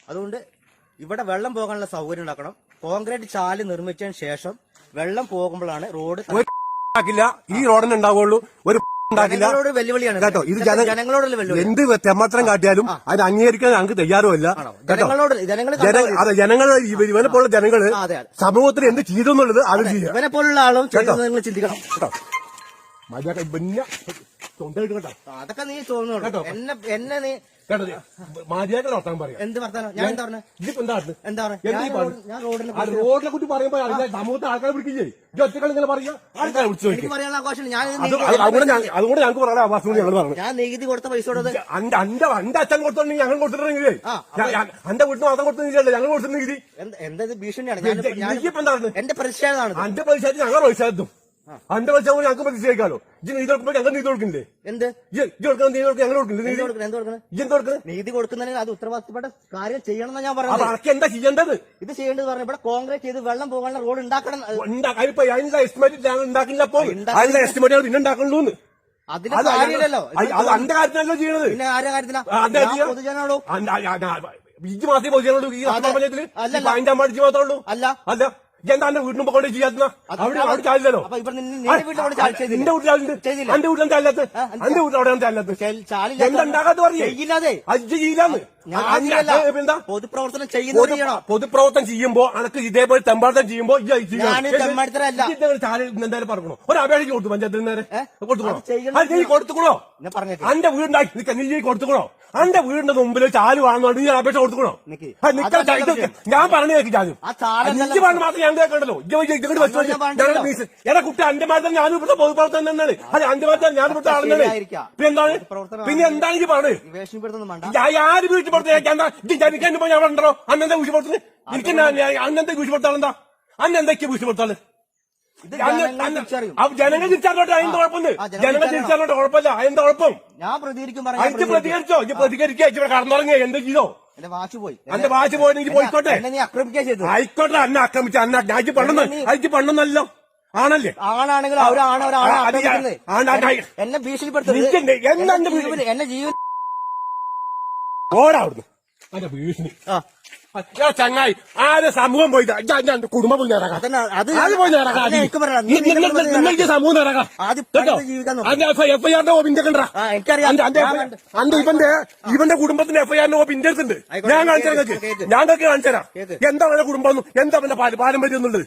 അതുകൊണ്ട് ഇവിടെ വെള്ളം പോകാനുള്ള സൗകര്യം ഉണ്ടാക്കണം. കോൺക്രീറ്റ് ചാല് നിർമ്മിച്ചതിന് ശേഷം വെള്ളം പോകുമ്പോഴാണ് റോഡ് ഈ റോഡിന് ഉണ്ടാവുള്ളൂ. ഒരു ജനങ്ങളോട് വെല്ലുവിളിയാണ് കേട്ടോ. ഇത് ജനങ്ങളോടുള്ള വെല്ലുവിളി. എന്ത് തെമ്മാത്രം കാട്ടിയാലും അത് അംഗീകരിക്കാൻ ഞങ്ങൾക്ക് തയ്യാറുമല്ല. ജനങ്ങൾ ഇവനെ പോലുള്ള ജനങ്ങള് സമൂഹത്തിന് എന്ത് ചെയ്തു എന്നുള്ളത് അത് ചെയ്യാം. ഇവനെ പോലുള്ള ആളും നിങ്ങൾ ചിന്തിക്കണം കേട്ടോ. അതൊക്കെ നീ തോന്നുന്നു കേട്ടോ. എന്നെ നീ മര്യാദ വർത്താനം പറയാം. എന്ത് വർത്താനം? ഞാൻ എന്താ പറഞ്ഞത്? ഇതിപ്പോ എന്താ ഞാൻ റോഡിനെ കുറിച്ച് പറയുമ്പോ സമൂഹത്തെ ആൾക്കാരെ വിളിക്കില്ലേ? ഒറ്റകൾ ഇങ്ങനെ പറയാ ആൾക്കാരെ വിളിച്ചു പറയാനുള്ള ആഘോഷം അതുകൊണ്ട് ഞങ്ങൾക്ക് പറയാൻ അവകാശം ഞങ്ങൾ പറഞ്ഞു. ഞാൻ നികുതി കൊടുത്ത പൈസ അന്റെ അച്ഛൻ കൊടുത്തോണ്ടെങ്കിൽ ഞങ്ങൾ കൊടുത്തിട്ടുണ്ടെങ്കിൽ എന്റെ വീട്ടിൽ മാത്രം കൊടുത്തില്ല ഞങ്ങൾ കൊടുത്തിട്ടുണ്ടെങ്കിൽ എന്താ ഭീഷണിയാണ്. എന്റെ പ്രതിഷേധമാണ്. അന്റെ പ്രതിഷേധം ഞങ്ങൾ പ്രതിഷേധം അന്റെ പൈസ ഞങ്ങൾക്ക് പ്രതിഷേധിക്കാലോ. ഇജ്ജ് നീതി കൊടുക്കുമ്പോൾ ഞങ്ങൾ നീതി കൊടുക്കില്ലേ? എന്ത് കൊടുക്കണം? നീതി കൊടുക്കുക ഞങ്ങൾ കൊടുക്കില്ലേ? നീതി കൊടുക്കുന്നതിന് അത് ഉത്തരവാദിത്തപ്പെട്ട കാര്യം ചെയ്യണം എന്നാ ഞാൻ പറയുന്നത്. അതൊക്കെ എന്താ ചെയ്യേണ്ടത്? ഇത് ചെയ്യേണ്ടത് പറഞ്ഞു ഇവിടെ കോൺക്രീറ്റ് ചെയ്ത് വെള്ളം പോകാനുള്ള റോഡ് ഉണ്ടാക്കണം. അതിന്റെ എസ്റ്റിമേറ്റ് ഞങ്ങൾ ഉണ്ടാക്കില്ല. അപ്പോൾ അതിന്റെ എസ്റ്റിമേറ്റ് ഞങ്ങൾ പിന്നെ ഉണ്ടാക്കണല്ലോ. അതിന് കാര്യമില്ലല്ലോ. അന്റെ കാര്യത്തിനല്ലോ ചെയ്യണത്. പിന്നെ ആരുടെ കാര്യത്തിനാ? പൊതുജനോടോ? ഇജ്ജ് മാത്രമേ പൊതുജനോളൂ. ഈ പഞ്ചായത്തിൽ അതിന്റെ അമ്മ ഇജ്ജ് മാത്രമേ ഉള്ളൂ. അല്ല എന്താ എന്റെ വീട്ടിന് മുമ്പ് കൊണ്ട് ചെയ്യാത്ത അവിടെ ചാലില്ലല്ലോ. എന്റെ വീട്ടിലുണ്ട്. എന്റെ വീട്ടിലും ചാലില്ലാത്ത എന്റെ വീട്ടിൽ അവിടെയാണ് ചാലില്ലാത്ത. എന്തുണ്ടാകാത്ത പറഞ്ഞില്ലാതെ അജ്ജ് ചെയ്യില്ലാന്ന്. പൊതുപ്രവർത്തനം ചെയ്യുന്ന പൊതുപ്രവർത്തനം ചെയ്യുമ്പോ അനക്ക് ഇതേപോലെ തെമ്പാടത്തം ചെയ്യുമ്പോ എന്തായാലും പറഞ്ഞോ. ഒരു അപേക്ഷ കൊടുത്തു പഞ്ചായത്തിൽ നേരെ കൊടുത്തുകൂടോ? അന്റെ വീടുണ്ടാക്കി നീ കൊടുത്തുകൂടോ? അന്റെ വീടിന്റെ മുമ്പിൽ ചാല് വാങ്ങുന്നുണ്ട്. നീ അപേക്ഷ കൊടുത്തുകൂടോ? ഞാൻ പറഞ്ഞു കേൾക്ക് ചാലും അഞ്ച് പറഞ്ഞ മാത്രം ഞാൻ കേൾക്കണ്ടല്ലോ. എടാ കുട്ടി അന്റെ മാത്രം ഞാൻ ഇവിടുത്തെ പൊതുപ്രവർത്തനം തന്നെയാണ്. അത് അന്റെ മാത്രം ഞാൻ ഇവിടുത്തെ ആളുന്നത്. പിന്നെ എന്താണ് ഈ പറഞ്ഞത്? ആര് വീട്ടിൽ ജനിക്കാൻ ഞാൻ ഉണ്ടോ? അന്നെന്താ വീഴ്ചപ്പെടുത്തുന്നത്? എനിക്ക് അന്നെന്താ വീഴ്ചപ്പെടുത്താളെന്താ? അന്നെന്തൊക്കെ വീഴ്ചപ്പെടുത്താള്? ജനങ്ങൾ തിരിച്ചറിഞ്ഞോട്ടെ. അതിന്റെ കുഴപ്പമുണ്ട്. ജനങ്ങൾ തിരിച്ചറിഞ്ഞോട്ടെ. കുഴപ്പമില്ല. അതിന്റെ കുഴപ്പം അഞ്ച് പ്രതികരിച്ചോ? ഇജ്ജ് പ്രതികരിക്കുക. ഇവിടെ കടന്നുറങ്ങിയ എന്ത് ചെയ്തോ? എന്റെ വാച്ച് പോയെങ്കിൽ പോയിക്കോട്ടെ. ആയിക്കോട്ടെ. അന്നെ ആക്രമിച്ച അജ്ജ് പണ്ടെന്നല്ലോ. ആണല്ലേ? ആണാണെങ്കിൽ എന്നെ ഭീഷണിപ്പെടുത്തുന്നത്. എന്നെ ജീവൻ ഓടാവുന്നു. അന്റെ ഭീഷണി ചങ്ങായി ആരെ സമൂഹം പോയി കുടുംബം പോയി നേരാക്കാം. നിങ്ങൾക്ക് സമൂഹം നേരാക്കാം. എഫ്ഐആറിന്റെ കോപ്പി കണ്ടാ? ഇവന്റെ കുടുംബത്തിന്റെ എഫ്ഐആറിന്റെ കോപ്പി ഇന്ത്യ അടുത്തുണ്ട്. ഞാൻ കാണിച്ചു തരാം. ഞങ്ങൾക്ക് കാണിച്ചു തരാം. എന്താ അവന്റെ കുടുംബം, എന്താ അവന്റെ പാരമ്പര്യം എന്നുള്ളത്.